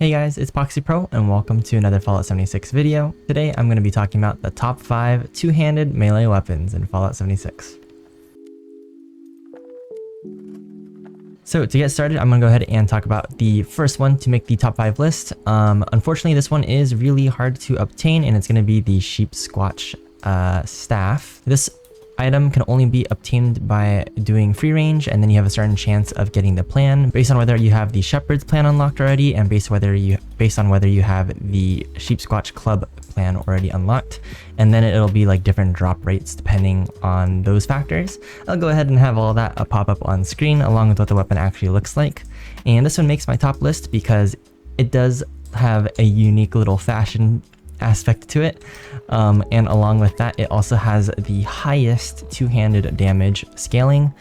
Hey guys, it's PoxiiPro and welcome to another Fallout 76 video. Today I'm going to be talking about the top 5 two-handed melee weapons in Fallout 76. So to get started, I'm going to go ahead and talk about the first one to make the top 5 list. Unfortunately, this one is really hard to obtain and it's going to be the Sheepsquatch Staff. This item can only be obtained by doing free range, and then you have a certain chance of getting the plan based on whether you have the Shepherd's plan unlocked already and based on whether you have the Sheepsquatch Club plan already unlocked, and then it'll be like different drop rates depending on those factors. I'll go ahead and have all that pop up on screen along with what the weapon actually looks like. And this one makes my top list because it does have a unique little fashion aspect to it, and along with that it also has the highest two-handed damage scaling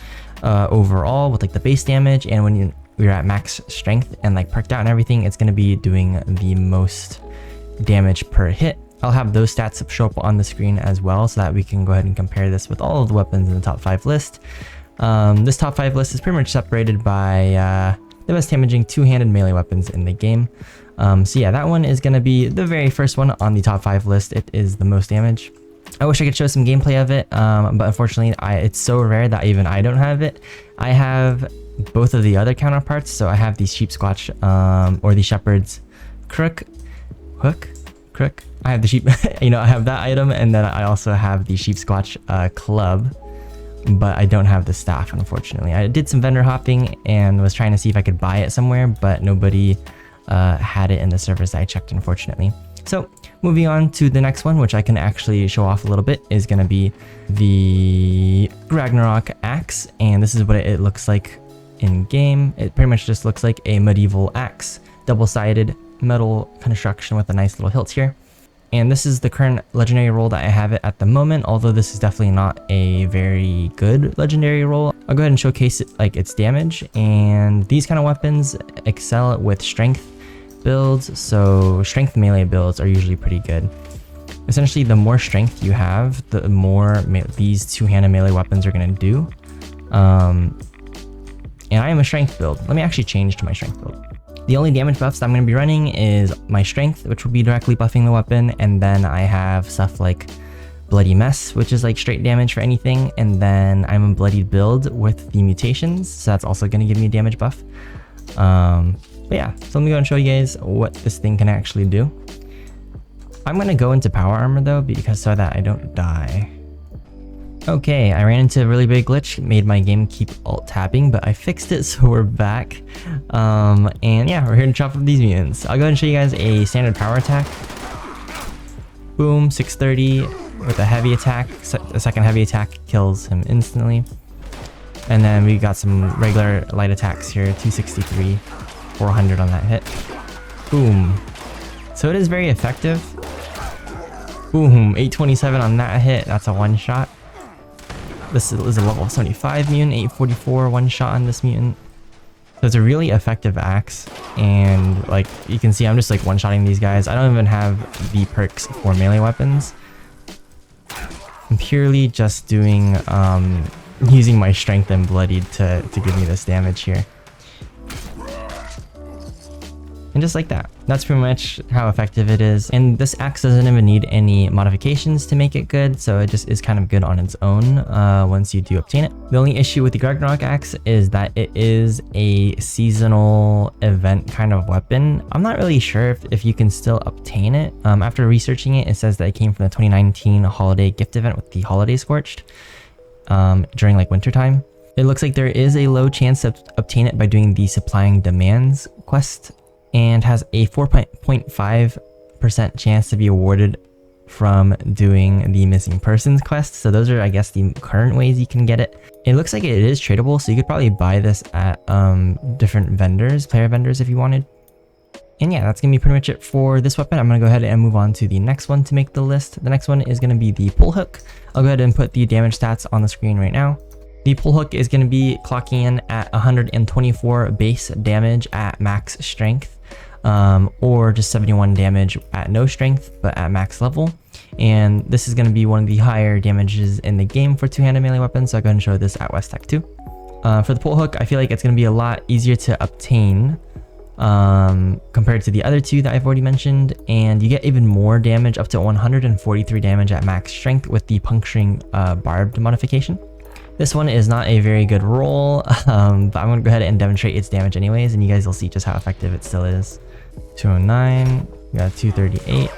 overall with like the base damage, and when you're at max strength and like perked out and everything, it's going to be doing the most damage per hit. I'll have those stats show up on the screen as well so that we can go ahead and compare this with all of the weapons in the top 5 list. This top 5 list is pretty much separated by the best damaging two-handed melee weapons in the game. So yeah, that one is going to be the very first one on the top 5 list. It is the most damage. I wish I could show some gameplay of it, but unfortunately it's so rare that even I don't have it. I have both of the other counterparts, so I have the Sheepsquatch or the Shepherd's crook. I have the sheep, I have that item, and then I also have the Sheepsquatch club, but I don't have the staff, unfortunately. I did some vendor hopping and was trying to see if I could buy it somewhere, but nobody had it in the servers that I checked, unfortunately. So moving on to the next one, which I can actually show off a little bit, is going to be the Grognak axe, and this is what it looks like in game. It pretty much just looks like a medieval axe, double-sided metal construction with a nice little hilt here. And this is the current legendary roll that I have it at the moment, although this is definitely not a very good legendary roll. I'll go ahead and showcase it, like its damage, and these kind of weapons excel with strength builds, so strength melee builds are usually pretty good. Essentially, the more strength you have, the more these two-handed melee weapons are going to do. And I am a strength build. Let me actually change to my strength build. The only damage buffs that I'm going to be running is my strength, which will be directly buffing the weapon, and then I have stuff like bloody mess, which is like straight damage for anything, and then I'm a bloodied build with the mutations, so that's also going to give me a damage buff. But yeah, so let me go and show you guys what this thing can actually do. I'm going to go into power armor though, because so that I don't die. Okay, I ran into a really big glitch, made my game keep alt tabbing, but I fixed it, so we're back. And yeah, we're here to chop up these mutants. I'll go ahead and show you guys a standard power attack. Boom, 630 with a heavy attack. The second heavy attack kills him instantly. And then we got some regular light attacks here, 263, 400 on that hit. Boom. So it is very effective. Boom, 827 on that hit, that's a one shot. This is a level 75 mutant, 844 one shot on this mutant. So it's a really effective axe, and like you can see, I'm just like one-shotting these guys. I don't even have the perks for melee weapons. I'm purely just doing using my strength and bloodied to give me this damage here. And just like that, that's pretty much how effective it is. And this axe doesn't even need any modifications to make it good, so it just is kind of good on its own once you do obtain it. The only issue with the Grognak axe is that it is a seasonal event kind of weapon. I'm not really sure if you can still obtain it. After researching it, it says that it came from the 2019 holiday gift event with the Holiday Scorched during like winter time. It looks like there is a low chance to obtain it by doing the Supplying Demands quest, and has a 4.5% chance to be awarded from doing the Missing Persons quest. So those are, I guess, the current ways you can get it. It looks like it is tradable, so you could probably buy this at different vendors, player vendors, if you wanted. And yeah, that's gonna be pretty much it for this weapon. I'm gonna go ahead and move on to the next one to make the list. The next one is gonna be the pull hook. I'll go ahead and put the damage stats on the screen right now. The pull hook is going to be clocking in at 124 base damage at max strength, or just 71 damage at no strength but at max level. And this is going to be one of the higher damages in the game for two-handed melee weapons, so I'll go ahead and show this at West Tech 2. For the pull hook, I feel like it's going to be a lot easier to obtain compared to the other two that I've already mentioned, and you get even more damage, up to 143 damage at max strength with the puncturing barbed modification. This one is not a very good roll, but I'm going to go ahead and demonstrate its damage anyways, and you guys will see just how effective it still is. 209, we got 238.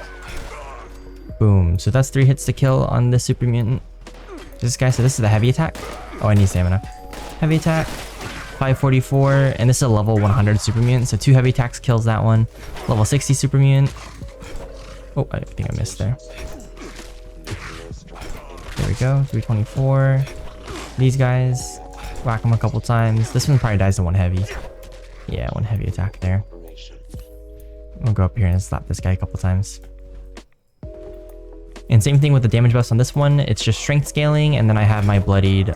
Boom. So that's 3 hits to kill on this super mutant. This guy, so this is the heavy attack. Oh, I need stamina. Heavy attack, 544, and this is a level 100 super mutant, so 2 heavy attacks kills that one. Level 60 super mutant. Oh, I think I missed there. There we go, 324. These guys, whack them a couple times. This one probably dies to 1 heavy. Yeah, 1 heavy attack there. We'll go up here and slap this guy a couple times. And same thing with the damage buffs on this one. It's just strength scaling, and then I have my bloodied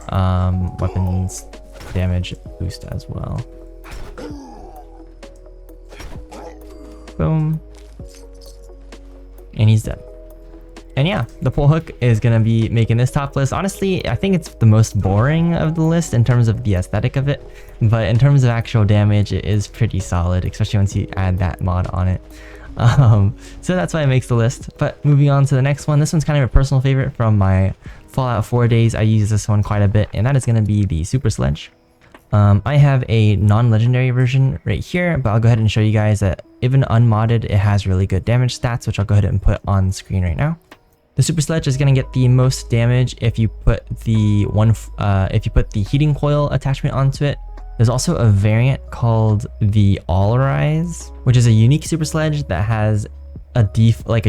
weapons damage boost as well. Boom. And he's dead. And yeah, the pole hook is going to be making this top list. Honestly, I think it's the most boring of the list in terms of the aesthetic of it. But in terms of actual damage, it is pretty solid, especially once you add that mod on it. So that's why it makes the list. But moving on to the next one, this one's kind of a personal favorite from my Fallout 4 days. I use this one quite a bit, and that is going to be the Super Sledge. I have a non-legendary version right here, but I'll go ahead and show you guys that even unmodded, it has really good damage stats, which I'll go ahead and put on screen right now. The Super Sledge is going to get the most damage if you put the heating coil attachment onto it. There's also a variant called the All Rise, which is a unique Super Sledge that has a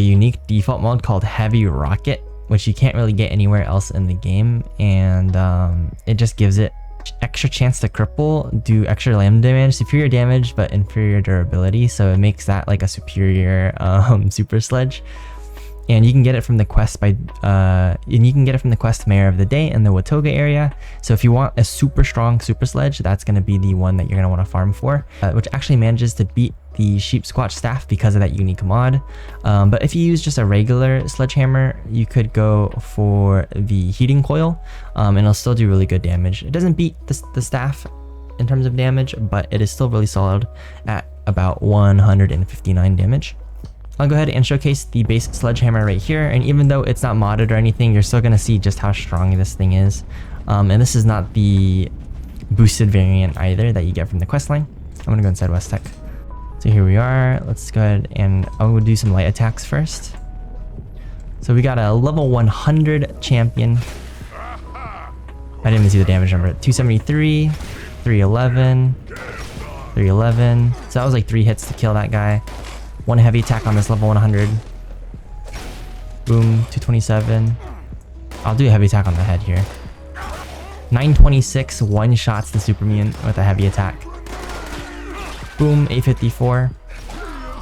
unique default mode called Heavy Rocket, which you can't really get anywhere else in the game, and it just gives it extra chance to cripple, do extra lamb damage, superior damage, but inferior durability. So it makes that like a superior Super Sledge. And you can get it from the quest Mayor of the Day in the Watoga area. So if you want a super strong Super Sledge, that's going to be the one that you're going to want to farm for, which actually manages to beat the Sheepsquatch Staff because of that unique mod. But if you use just a regular sledgehammer, you could go for the heating coil, and it'll still do really good damage. It doesn't beat the staff in terms of damage, but it is still really solid at about 159 damage. I'll go ahead and showcase the base sledgehammer right here, and even though it's not modded or anything, you're still going to see just how strong this thing is. And this is not the boosted variant either that you get from the quest line. I'm going to go inside West Tech. So here we are. Let's go ahead and I'll do some light attacks first. So we got a level 100 champion. I didn't even see the damage number. 273, 311, 311. So that was like 3 hits to kill that guy. 1 heavy attack on this level 100. Boom, 227. I'll do a heavy attack on the head here. 926 one-shots the super mutant with a heavy attack. Boom, 854.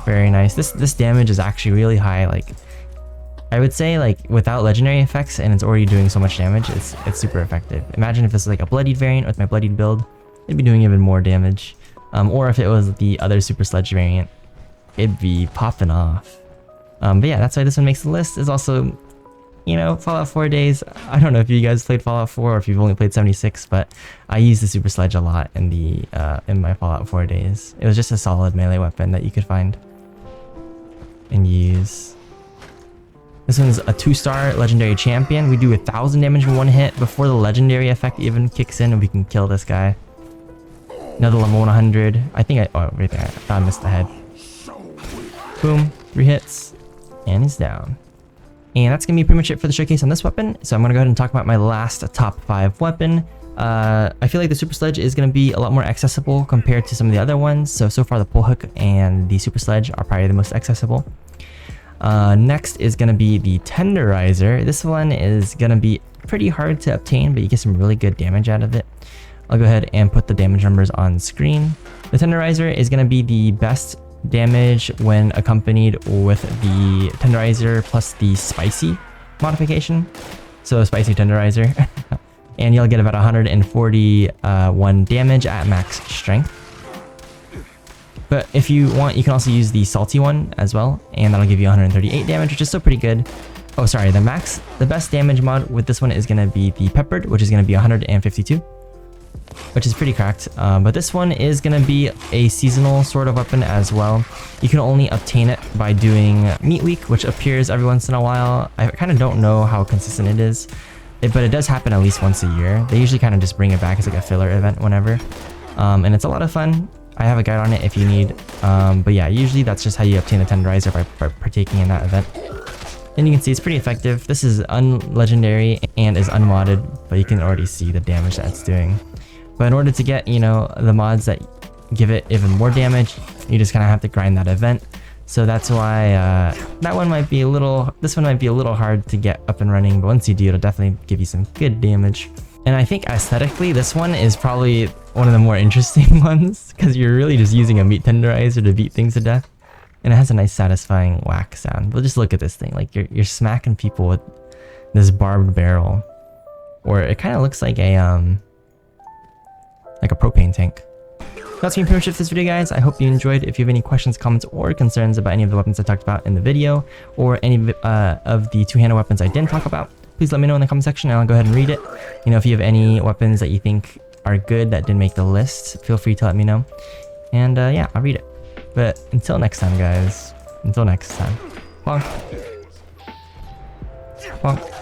Very nice. This damage is actually really high. Like, I would say, like, without legendary effects and it's already doing so much damage, it's super effective. Imagine if this was like a bloodied variant with my bloodied build, it'd be doing even more damage. Or if it was the other Super Sledge variant, it'd be popping off. But yeah, that's why this one makes the list. Is also, you know, Fallout 4 days. I don't know if you guys played Fallout 4 or if you've only played 76, but I used the Super Sledge a lot in my Fallout 4 days. It was just a solid melee weapon that you could find and use. This one's a 2-star legendary champion. We do 1,000 damage in 1 hit before the legendary effect even kicks in, and we can kill this guy. Another level 100. I think right there. I thought I missed the head. Boom, 3 hits, and he's down. And that's gonna be pretty much it for the showcase on this weapon. So I'm gonna go ahead and talk about my last top 5 weapon. I feel like the Super Sledge is gonna be a lot more accessible compared to some of the other ones. So far the pole hook and the Super Sledge are probably the most accessible. Next is gonna be the Tenderizer. This one is gonna be pretty hard to obtain, but you get some really good damage out of it. I'll go ahead and put the damage numbers on screen. The Tenderizer is gonna be the best damage when accompanied with the Tenderizer plus the spicy modification. So spicy Tenderizer. And you'll get about 141 damage at max strength. But if you want, you can also use the salty one as well, and that'll give you 138 damage, which is still pretty good. Oh, sorry, the best damage mod with this one is going to be the peppered, which is going to be 152. which is pretty cracked. But this one is gonna be a seasonal sort of weapon as well. You can only obtain it by doing Meat Week, which appears every once in a while. I kind of don't know how consistent it is, but it does happen at least once a year. They usually kind of just bring it back as like a filler event whenever. And it's a lot of fun. I have a guide on it if you need. But yeah, usually that's just how you obtain the Tenderizer by partaking in that event. And you can see it's pretty effective. This is unlegendary and is unmodded, but you can already see the damage that it's doing. But in order to get, you know, the mods that give it even more damage, you just kind of have to grind that event. So that's why that one might be a little, this one might be a little hard to get up and running, but once you do, it'll definitely give you some good damage. And I think aesthetically, this one is probably one of the more interesting ones, because you're really just using a meat tenderizer to beat things to death. And it has a nice satisfying whack sound. But just look at this thing, like you're smacking people with this barbed barrel. Or it kind of looks like a propane tank. That's gonna be pretty much it for this video, guys. I hope you enjoyed. If you have any questions, comments, or concerns about any of the weapons I talked about in the video, or any of the two-handed weapons I didn't talk about, please let me know in the comment section and I'll go ahead and read it. You know, if you have any weapons that you think are good that didn't make the list, feel free to let me know. And yeah, I'll read it. But until next time, guys. Until next time. Bonk. Bonk.